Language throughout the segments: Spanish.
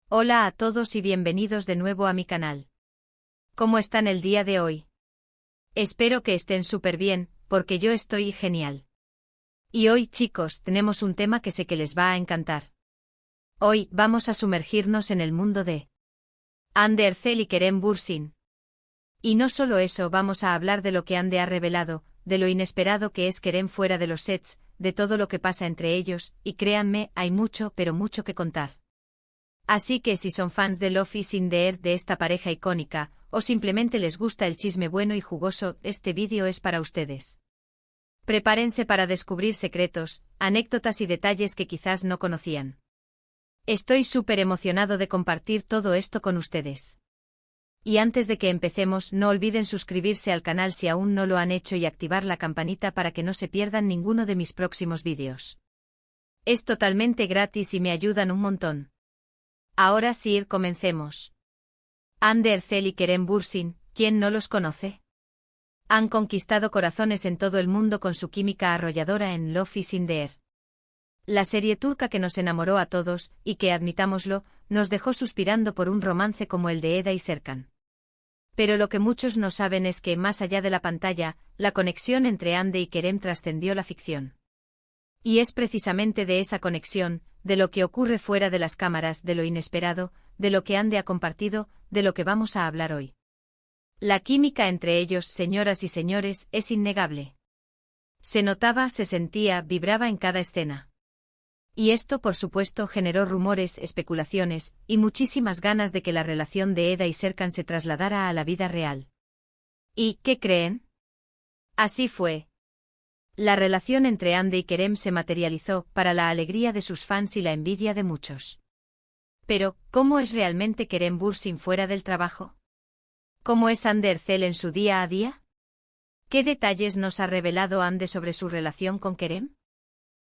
Hola a todos y bienvenidos de nuevo a mi canal. ¿Cómo están el día de hoy? Espero que estén súper bien, porque yo estoy genial. Y hoy, chicos, tenemos un tema que sé que les va a encantar. Hoy vamos a sumergirnos en el mundo de Hande Erçel y Kerem Bürsin. Y no solo eso, vamos a hablar de lo que Hande ha revelado, de lo inesperado que es Kerem fuera de los sets, de todo lo que pasa entre ellos, y créanme, hay mucho, pero mucho que contar. Así que si son fans de Love is in the Air de esta pareja icónica, o simplemente les gusta el chisme bueno y jugoso, este vídeo es para ustedes. Prepárense para descubrir secretos, anécdotas y detalles que quizás no conocían. Estoy súper emocionado de compartir todo esto con ustedes. Y antes de que empecemos, no olviden suscribirse al canal si aún no lo han hecho y activar la campanita para que no se pierdan ninguno de mis próximos vídeos. Es totalmente gratis y me ayudan un montón. Ahora sí, comencemos. Hande Erçel y Kerem Bürsin, ¿quién no los conoce? Han conquistado corazones en todo el mundo con su química arrolladora en Love is in the Air. La serie turca que nos enamoró a todos, y que, admitámoslo, nos dejó suspirando por un romance como el de Eda y Serkan. Pero lo que muchos no saben es que, más allá de la pantalla, la conexión entre Hande y Kerem trascendió la ficción. Y es precisamente de esa conexión, de lo que ocurre fuera de las cámaras, de lo inesperado, de lo que Hande ha compartido, de lo que vamos a hablar hoy. La química entre ellos, señoras y señores, es innegable. Se notaba, se sentía, vibraba en cada escena. Y esto, por supuesto, generó rumores, especulaciones, y muchísimas ganas de que la relación de Eda y Serkan se trasladara a la vida real. ¿Y qué creen? Así fue. La relación entre Hande y Kerem se materializó, para la alegría de sus fans y la envidia de muchos. Pero, ¿cómo es realmente Kerem Bürsin fuera del trabajo? ¿Cómo es Hande Erçel en su día a día? ¿Qué detalles nos ha revelado Hande sobre su relación con Kerem?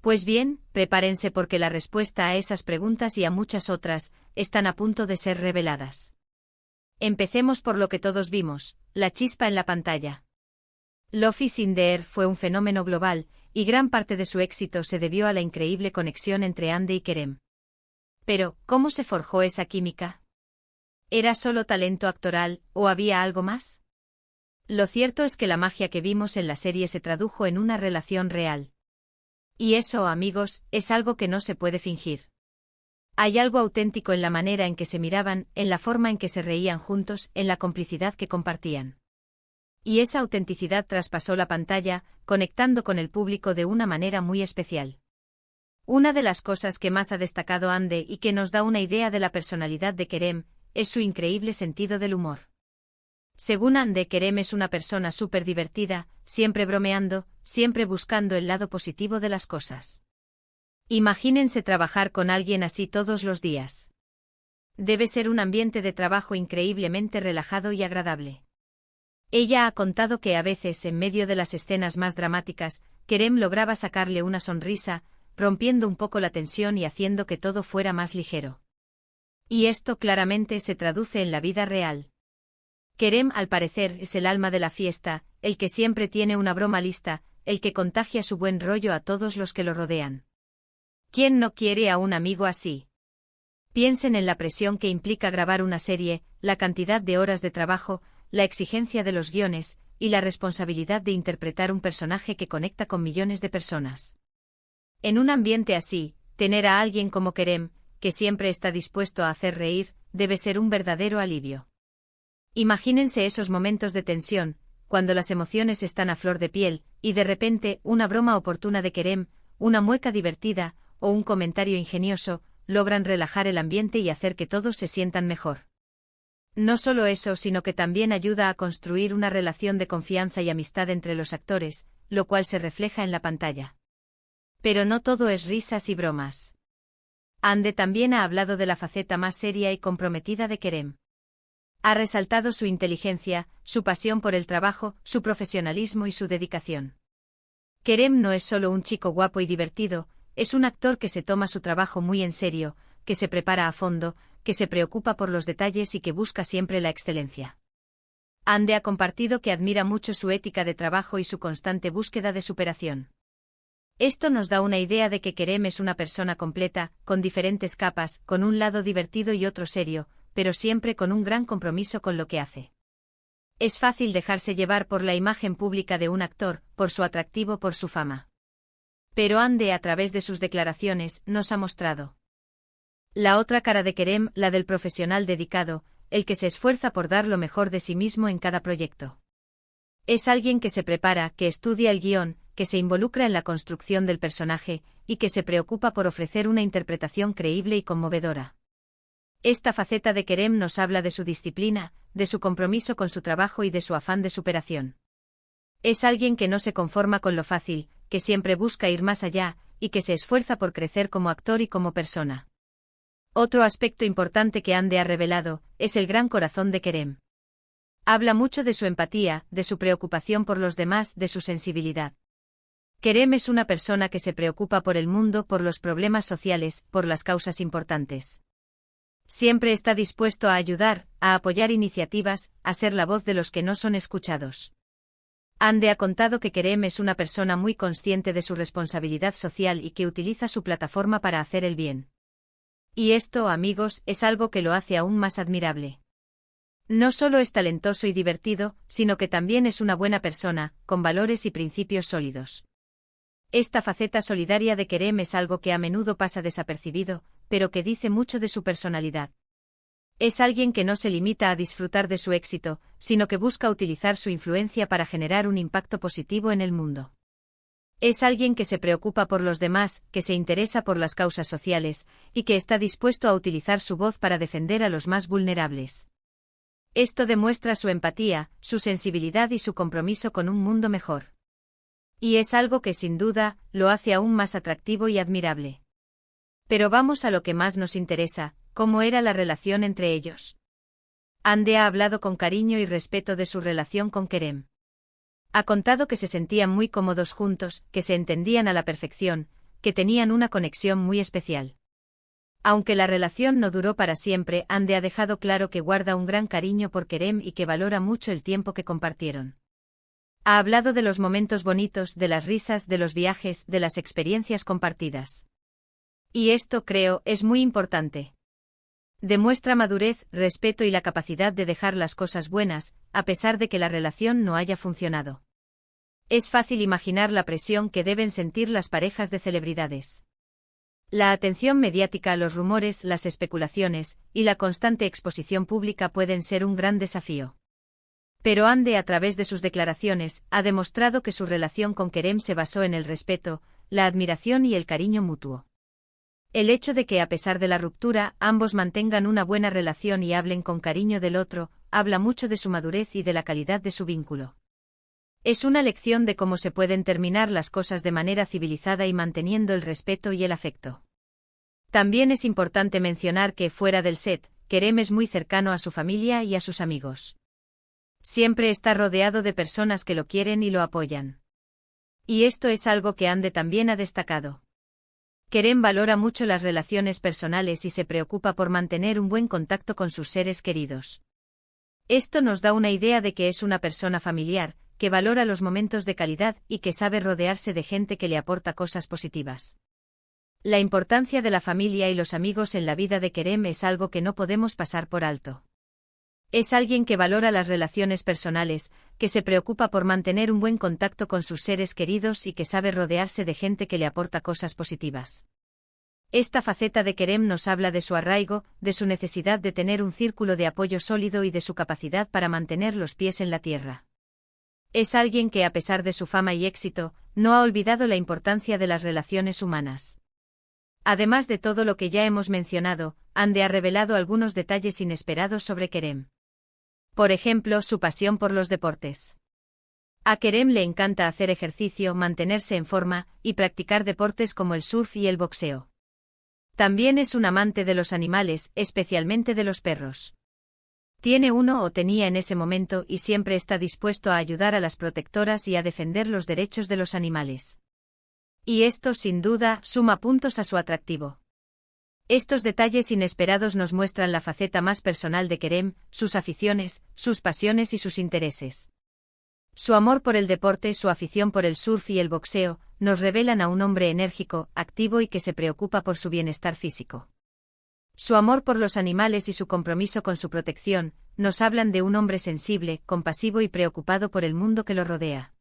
Pues bien, prepárense porque la respuesta a esas preguntas y a muchas otras, están a punto de ser reveladas. Empecemos por lo que todos vimos, la chispa en la pantalla. Love is in the Air fue un fenómeno global, y gran parte de su éxito se debió a la increíble conexión entre Hande y Kerem. Pero, ¿cómo se forjó esa química? ¿Era solo talento actoral, o había algo más? Lo cierto es que la magia que vimos en la serie se tradujo en una relación real. Y eso, amigos, es algo que no se puede fingir. Hay algo auténtico en la manera en que se miraban, en la forma en que se reían juntos, en la complicidad que compartían. Y esa autenticidad traspasó la pantalla, conectando con el público de una manera muy especial. Una de las cosas que más ha destacado Hande y que nos da una idea de la personalidad de Kerem, es su increíble sentido del humor. Según Hande, Kerem es una persona súper divertida, siempre bromeando, siempre buscando el lado positivo de las cosas. Imagínense trabajar con alguien así todos los días. Debe ser un ambiente de trabajo increíblemente relajado y agradable. Ella ha contado que a veces, en medio de las escenas más dramáticas, Kerem lograba sacarle una sonrisa, rompiendo un poco la tensión y haciendo que todo fuera más ligero. Y esto claramente se traduce en la vida real. Kerem, al parecer, es el alma de la fiesta, el que siempre tiene una broma lista, el que contagia su buen rollo a todos los que lo rodean. ¿Quién no quiere a un amigo así? Piensen en la presión que implica grabar una serie, la cantidad de horas de trabajo, la exigencia de los guiones, y la responsabilidad de interpretar un personaje que conecta con millones de personas. En un ambiente así, tener a alguien como Kerem, que siempre está dispuesto a hacer reír, debe ser un verdadero alivio. Imagínense esos momentos de tensión, cuando las emociones están a flor de piel, y de repente, una broma oportuna de Kerem, una mueca divertida, o un comentario ingenioso, logran relajar el ambiente y hacer que todos se sientan mejor. No solo eso, sino que también ayuda a construir una relación de confianza y amistad entre los actores, lo cual se refleja en la pantalla. Pero no todo es risas y bromas. Hande también ha hablado de la faceta más seria y comprometida de Kerem. Ha resaltado su inteligencia, su pasión por el trabajo, su profesionalismo y su dedicación. Kerem no es solo un chico guapo y divertido, es un actor que se toma su trabajo muy en serio, que se prepara a fondo, que se preocupa por los detalles y que busca siempre la excelencia. Hande ha compartido que admira mucho su ética de trabajo y su constante búsqueda de superación. Esto nos da una idea de que Kerem es una persona completa, con diferentes capas, con un lado divertido y otro serio, pero siempre con un gran compromiso con lo que hace. Es fácil dejarse llevar por la imagen pública de un actor, por su atractivo, por su fama. Pero Hande, a través de sus declaraciones, nos ha mostrado la otra cara de Kerem, la del profesional dedicado, el que se esfuerza por dar lo mejor de sí mismo en cada proyecto. Es alguien que se prepara, que estudia el guión, que se involucra en la construcción del personaje, y que se preocupa por ofrecer una interpretación creíble y conmovedora. Esta faceta de Kerem nos habla de su disciplina, de su compromiso con su trabajo y de su afán de superación. Es alguien que no se conforma con lo fácil, que siempre busca ir más allá, y que se esfuerza por crecer como actor y como persona. Otro aspecto importante que Hande ha revelado, es el gran corazón de Kerem. Habla mucho de su empatía, de su preocupación por los demás, de su sensibilidad. Kerem es una persona que se preocupa por el mundo, por los problemas sociales, por las causas importantes. Siempre está dispuesto a ayudar, a apoyar iniciativas, a ser la voz de los que no son escuchados. Hande ha contado que Kerem es una persona muy consciente de su responsabilidad social y que utiliza su plataforma para hacer el bien. Y esto, amigos, es algo que lo hace aún más admirable. No solo es talentoso y divertido, sino que también es una buena persona, con valores y principios sólidos. Esta faceta solidaria de Kerem es algo que a menudo pasa desapercibido, pero que dice mucho de su personalidad. Es alguien que no se limita a disfrutar de su éxito, sino que busca utilizar su influencia para generar un impacto positivo en el mundo. Es alguien que se preocupa por los demás, que se interesa por las causas sociales, y que está dispuesto a utilizar su voz para defender a los más vulnerables. Esto demuestra su empatía, su sensibilidad y su compromiso con un mundo mejor. Y es algo que sin duda, lo hace aún más atractivo y admirable. Pero vamos a lo que más nos interesa, ¿cómo era la relación entre ellos? Hande ha hablado con cariño y respeto de su relación con Kerem. Ha contado que se sentían muy cómodos juntos, que se entendían a la perfección, que tenían una conexión muy especial. Aunque la relación no duró para siempre, Hande ha dejado claro que guarda un gran cariño por Kerem y que valora mucho el tiempo que compartieron. Ha hablado de los momentos bonitos, de las risas, de los viajes, de las experiencias compartidas. Y esto, creo, es muy importante. Demuestra madurez, respeto y la capacidad de dejar las cosas buenas, a pesar de que la relación no haya funcionado. Es fácil imaginar la presión que deben sentir las parejas de celebridades. La atención mediática, los rumores, las especulaciones, y la constante exposición pública pueden ser un gran desafío. Pero Hande, a través de sus declaraciones, ha demostrado que su relación con Kerem se basó en el respeto, la admiración y el cariño mutuo. El hecho de que, a pesar de la ruptura, ambos mantengan una buena relación y hablen con cariño del otro, habla mucho de su madurez y de la calidad de su vínculo. Es una lección de cómo se pueden terminar las cosas de manera civilizada y manteniendo el respeto y el afecto. También es importante mencionar que, fuera del set, Kerem es muy cercano a su familia y a sus amigos. Siempre está rodeado de personas que lo quieren y lo apoyan. Y esto es algo que Hande también ha destacado. Kerem valora mucho las relaciones personales y se preocupa por mantener un buen contacto con sus seres queridos. Esto nos da una idea de que es una persona familiar, que valora los momentos de calidad y que sabe rodearse de gente que le aporta cosas positivas. La importancia de la familia y los amigos en la vida de Kerem es algo que no podemos pasar por alto. Es alguien que valora las relaciones personales, que se preocupa por mantener un buen contacto con sus seres queridos y que sabe rodearse de gente que le aporta cosas positivas. Esta faceta de Kerem nos habla de su arraigo, de su necesidad de tener un círculo de apoyo sólido y de su capacidad para mantener los pies en la tierra. Es alguien que, a pesar de su fama y éxito, no ha olvidado la importancia de las relaciones humanas. Además de todo lo que ya hemos mencionado, Hande ha revelado algunos detalles inesperados sobre Kerem. Por ejemplo, su pasión por los deportes. A Kerem le encanta hacer ejercicio, mantenerse en forma, y practicar deportes como el surf y el boxeo. También es un amante de los animales, especialmente de los perros. Tiene uno o tenía en ese momento y siempre está dispuesto a ayudar a las protectoras y a defender los derechos de los animales. Y esto, sin duda, suma puntos a su atractivo. Estos detalles inesperados nos muestran la faceta más personal de Kerem, sus aficiones, sus pasiones y sus intereses. Su amor por el deporte, su afición por el surf y el boxeo, nos revelan a un hombre enérgico, activo y que se preocupa por su bienestar físico. Su amor por los animales y su compromiso con su protección, nos hablan de un hombre sensible, compasivo y preocupado por el mundo que lo rodea.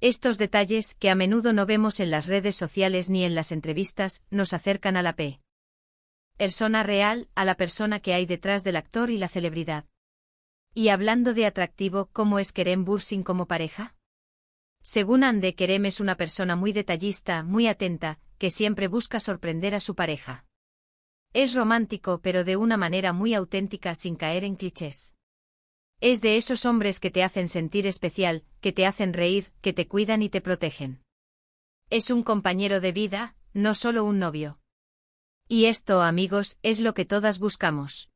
Estos detalles, que a menudo no vemos en las redes sociales ni en las entrevistas, nos acercan a la persona real, a la persona que hay detrás del actor y la celebridad. Y hablando de atractivo, ¿cómo es Kerem Bürsin como pareja? Según Hande, Kerem es una persona muy detallista, muy atenta, que siempre busca sorprender a su pareja. Es romántico, pero de una manera muy auténtica, sin caer en clichés. Es de esos hombres que te hacen sentir especial, que te hacen reír, que te cuidan y te protegen. Es un compañero de vida, no solo un novio. Y esto, amigos, es lo que todas buscamos.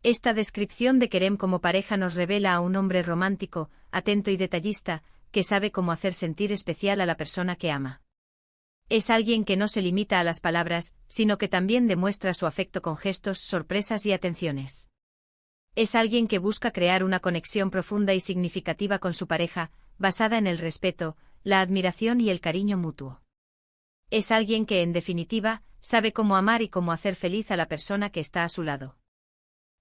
Esta descripción de Kerem como pareja nos revela a un hombre romántico, atento y detallista, que sabe cómo hacer sentir especial a la persona que ama. Es alguien que no se limita a las palabras, sino que también demuestra su afecto con gestos, sorpresas y atenciones. Es alguien que busca crear una conexión profunda y significativa con su pareja, basada en el respeto, la admiración y el cariño mutuo. Es alguien que, en definitiva, sabe cómo amar y cómo hacer feliz a la persona que está a su lado.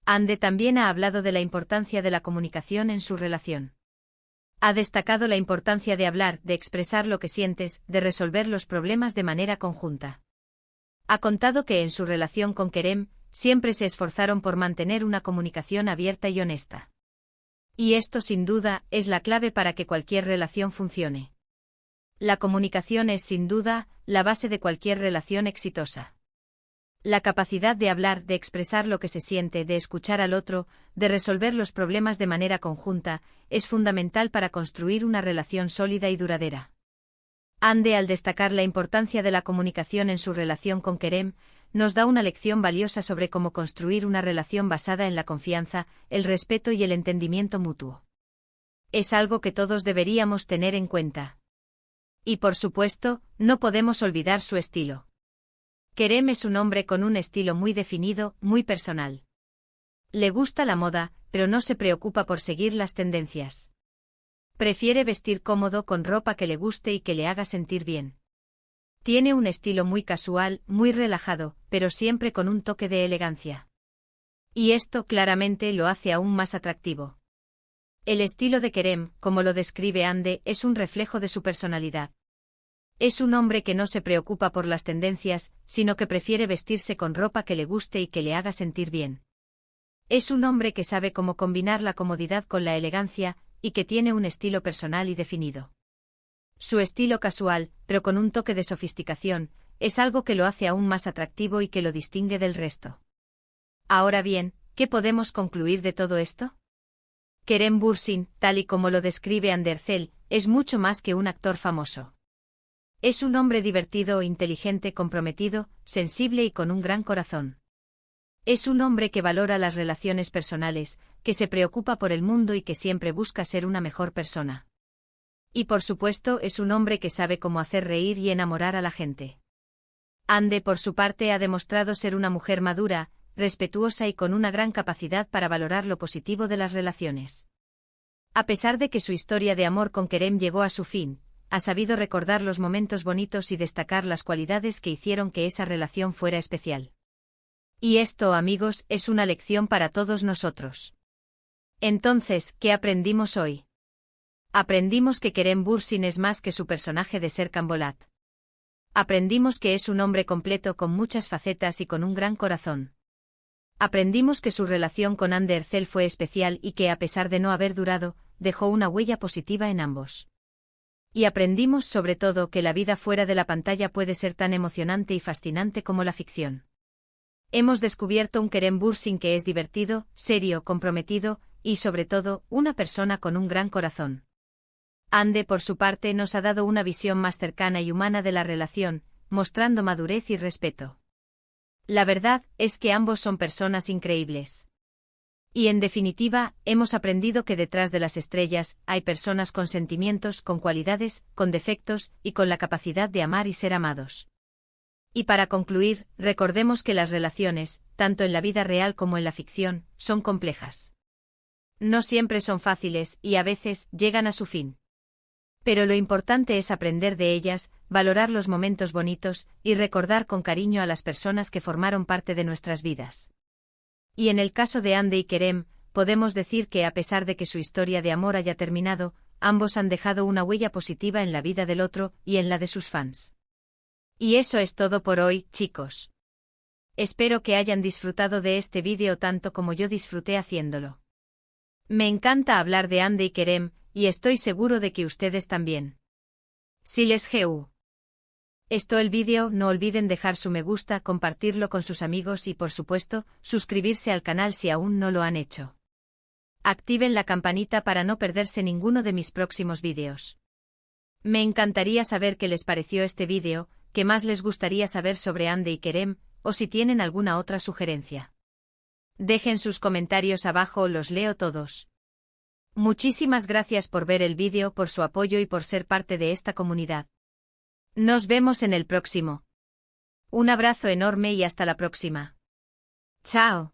Hande también ha hablado de la importancia de la comunicación en su relación. Ha destacado la importancia de hablar, de expresar lo que sientes, de resolver los problemas de manera conjunta. Ha contado que en su relación con Kerem, siempre se esforzaron por mantener una comunicación abierta y honesta. Y esto, sin duda, es la clave para que cualquier relación funcione. La comunicación es, sin duda, la base de cualquier relación exitosa. La capacidad de hablar, de expresar lo que se siente, de escuchar al otro, de resolver los problemas de manera conjunta, es fundamental para construir una relación sólida y duradera. Hande, al destacar la importancia de la comunicación en su relación con Kerem, nos da una lección valiosa sobre cómo construir una relación basada en la confianza, el respeto y el entendimiento mutuo. Es algo que todos deberíamos tener en cuenta. Y por supuesto, no podemos olvidar su estilo. Kerem es un hombre con un estilo muy definido, muy personal. Le gusta la moda, pero no se preocupa por seguir las tendencias. Prefiere vestir cómodo con ropa que le guste y que le haga sentir bien. Tiene un estilo muy casual, muy relajado, pero siempre con un toque de elegancia. Y esto claramente lo hace aún más atractivo. El estilo de Kerem, como lo describe Hande, es un reflejo de su personalidad. Es un hombre que no se preocupa por las tendencias, sino que prefiere vestirse con ropa que le guste y que le haga sentir bien. Es un hombre que sabe cómo combinar la comodidad con la elegancia, y que tiene un estilo personal y definido. Su estilo casual, pero con un toque de sofisticación, es algo que lo hace aún más atractivo y que lo distingue del resto. Ahora bien, ¿qué podemos concluir de todo esto? Kerem Bürsin, tal y como lo describe Hande Erçel, es mucho más que un actor famoso. Es un hombre divertido, inteligente, comprometido, sensible y con un gran corazón. Es un hombre que valora las relaciones personales, que se preocupa por el mundo y que siempre busca ser una mejor persona. Y por supuesto es un hombre que sabe cómo hacer reír y enamorar a la gente. Hande, por su parte, ha demostrado ser una mujer madura, respetuosa y con una gran capacidad para valorar lo positivo de las relaciones. A pesar de que su historia de amor con Kerem llegó a su fin, ha sabido recordar los momentos bonitos y destacar las cualidades que hicieron que esa relación fuera especial. Y esto, amigos, es una lección para todos nosotros. Entonces, ¿qué aprendimos hoy? Aprendimos que Kerem Bürsin es más que su personaje de Serkan Bolat. Aprendimos que es un hombre completo con muchas facetas y con un gran corazón. Aprendimos que su relación con Hande Erçel fue especial y que, a pesar de no haber durado, dejó una huella positiva en ambos. Y aprendimos sobre todo que la vida fuera de la pantalla puede ser tan emocionante y fascinante como la ficción. Hemos descubierto un Kerem Bürsin que es divertido, serio, comprometido, y sobre todo, una persona con un gran corazón. Hande, por su parte, nos ha dado una visión más cercana y humana de la relación, mostrando madurez y respeto. La verdad es que ambos son personas increíbles. Y en definitiva, hemos aprendido que detrás de las estrellas hay personas con sentimientos, con cualidades, con defectos y con la capacidad de amar y ser amados. Y para concluir, recordemos que las relaciones, tanto en la vida real como en la ficción, son complejas. No siempre son fáciles y a veces llegan a su fin. Pero lo importante es aprender de ellas, valorar los momentos bonitos y recordar con cariño a las personas que formaron parte de nuestras vidas. Y en el caso de Hande y Kerem, podemos decir que a pesar de que su historia de amor haya terminado, ambos han dejado una huella positiva en la vida del otro y en la de sus fans. Y eso es todo por hoy, chicos. Espero que hayan disfrutado de este vídeo tanto como yo disfruté haciéndolo. Me encanta hablar de Hande y Kerem, y estoy seguro de que ustedes también. Si les gustó el vídeo, no olviden dejar su me gusta, compartirlo con sus amigos y por supuesto, suscribirse al canal si aún no lo han hecho. Activen la campanita para no perderse ninguno de mis próximos vídeos. Me encantaría saber qué les pareció este vídeo, qué más les gustaría saber sobre Hande y Kerem, o si tienen alguna otra sugerencia. Dejen sus comentarios abajo, los leo todos. Muchísimas gracias por ver el vídeo, por su apoyo y por ser parte de esta comunidad. Nos vemos en el próximo. Un abrazo enorme y hasta la próxima. Chao.